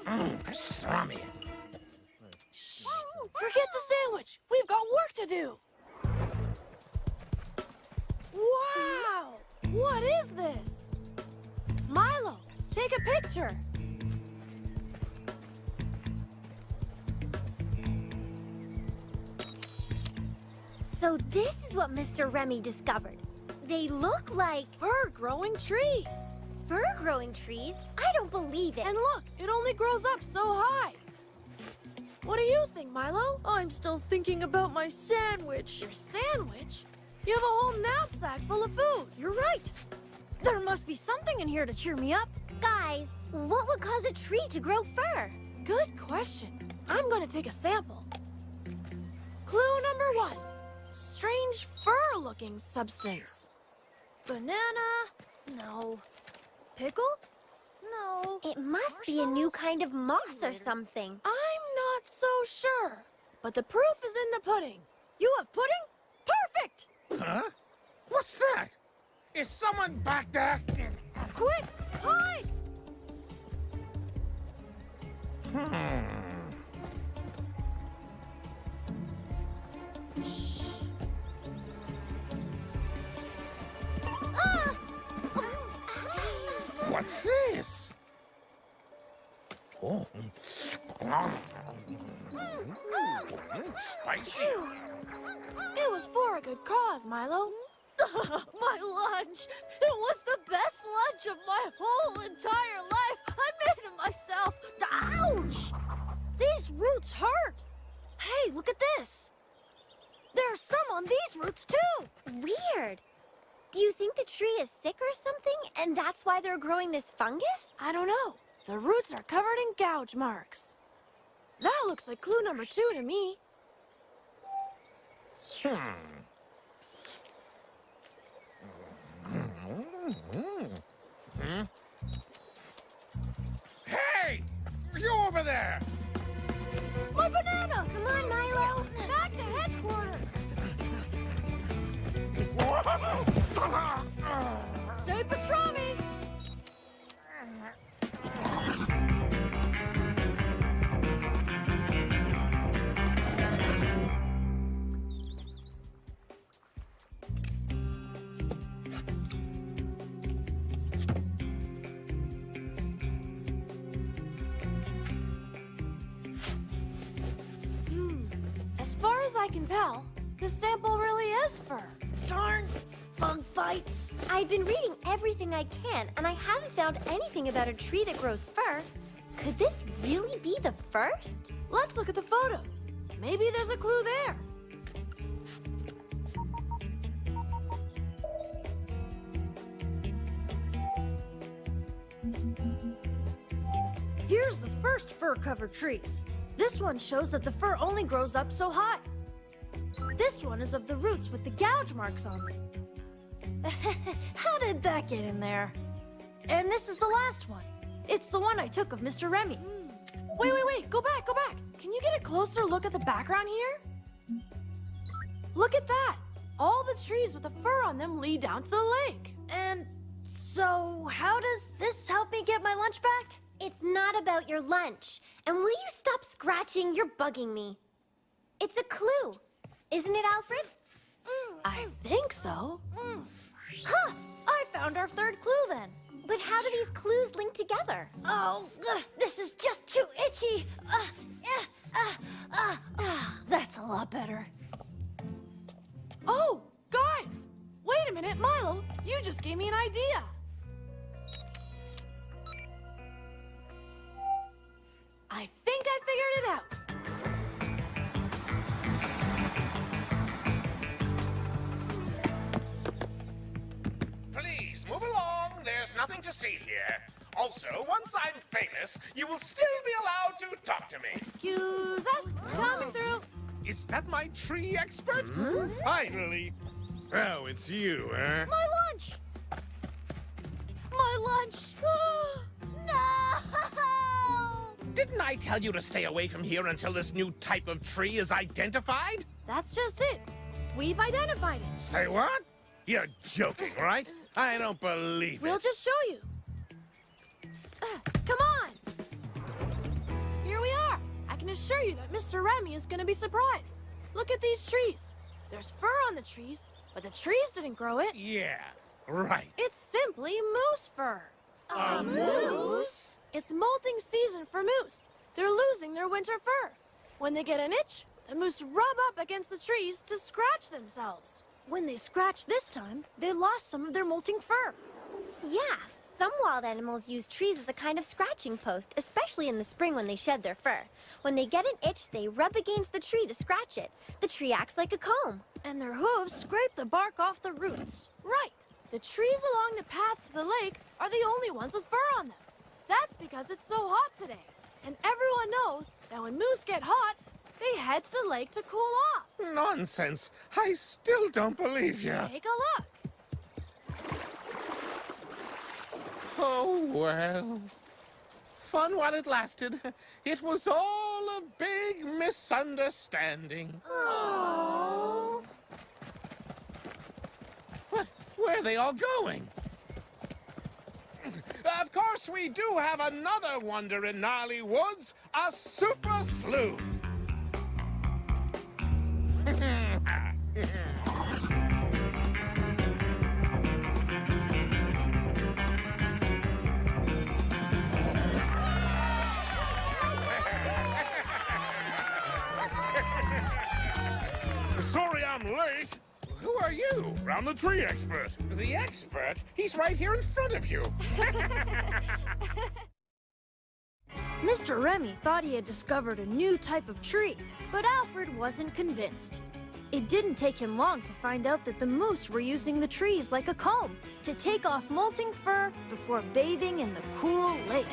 Pastrami. Shh! Forget the sandwich! We've got work to do! Wow! What is this? Milo, take a picture! So this is what Mr. Remy discovered. They look like Fur-growing trees! fur-growing trees? I don't believe it. And look, it only grows up so high! What do you think, Milo? I'm still thinking about my sandwich. Your sandwich? You have a whole knapsack full of food. You're right. There must be something in here to cheer me up. Guys, what would cause a tree to grow fur? Good question. I'm going to take a sample. Clue number 1. Strange fur-looking substance. Banana? No. Pickle? No. It must be a new kind of moss or something. I'm not so sure. But the proof is in the pudding. You have pudding? Perfect! Huh? What's that? Is someone back there? Quick, hide! Ah! What's this? Oh. Spicy. It was for a good cause, Milo. My lunch! It was the best lunch of my whole entire life! I made it myself! Ouch! These roots hurt! Hey, look at this! There's some on these roots, too! Weird. Do you think the tree is sick or something, and that's why they're growing this fungus? I don't know. The roots are covered in gouge marks. That looks like clue number 2 to me. Hey! You over there! My banana! Come on, Milo. Back to headquarters! Say pastrami! As far as I can tell, the sample really is fur. Darn bug bites. I've been reading everything I can, and I haven't found anything about a tree that grows fur. Could this really be the first? Let's look at the photos. Maybe there's a clue there. Here's the first fur-covered trees. This one shows that the fur only grows up so high. This one is of the roots with the gouge marks on them. How did that get in there? And this is the last one. It's the one I took of Mr. Remy. Wait, go back. Can you get a closer look at the background here? Look at that. All the trees with the fur on them lead down to the lake. And so, how does this help me get my lunch back? It's not about your lunch. And will you stop scratching? You're bugging me. It's a clue. Isn't it, Alfred? I think so. Huh! I found our third clue then. But how do these clues link together? Oh, this is just too itchy. That's a lot better. Oh, guys! Wait a minute, Milo. You just gave me an idea. I think I figured it out. Please, move along. There's nothing to see here. Also, once I'm famous, you will still be allowed to talk to me. Excuse us. Coming through. Is that my tree expert? Finally. Oh, it's you, huh? My lunch. My lunch. No! Didn't I tell you to stay away from here until this new type of tree is identified? That's just it. We've identified it. Say what? You're joking, right? I don't believe We'll it. just show you. Come on. can assure you that Mr. Remy is going to be surprised. Look at these trees. There's fur on the trees, but the trees didn't grow it. Yeah, right. It's simply moose fur. A moose? It's molting season for moose. They're losing their winter fur. When they get an itch, the moose rub up against the trees to scratch themselves. When they scratch this time, they lost some of their molting fur. Yeah, some wild animals use trees as a kind of scratching post, especially in the spring when they shed their fur. When they get an itch, they rub against the tree to scratch it. The tree acts like a comb. And their hooves scrape the bark off the roots. Right. The trees along the path to the lake are the only ones with fur on them. That's because it's so hot today. And everyone knows that when moose get hot, they head to the lake to cool off. Nonsense. I still don't believe you. Take a look. Oh, well. Fun while it lasted. It was all a big misunderstanding. Oh. What? Where are they all going? Of course, we do have another wonder in Gnarly Woods, a super sleuth. Sorry I'm late. Who are you? I'm the tree expert. The expert? He's right here in front of you. Mr. Remy thought he had discovered a new type of tree, but Alfred wasn't convinced. It didn't take him long to find out that the moose were using the trees like a comb to take off molting fur before bathing in the cool lake.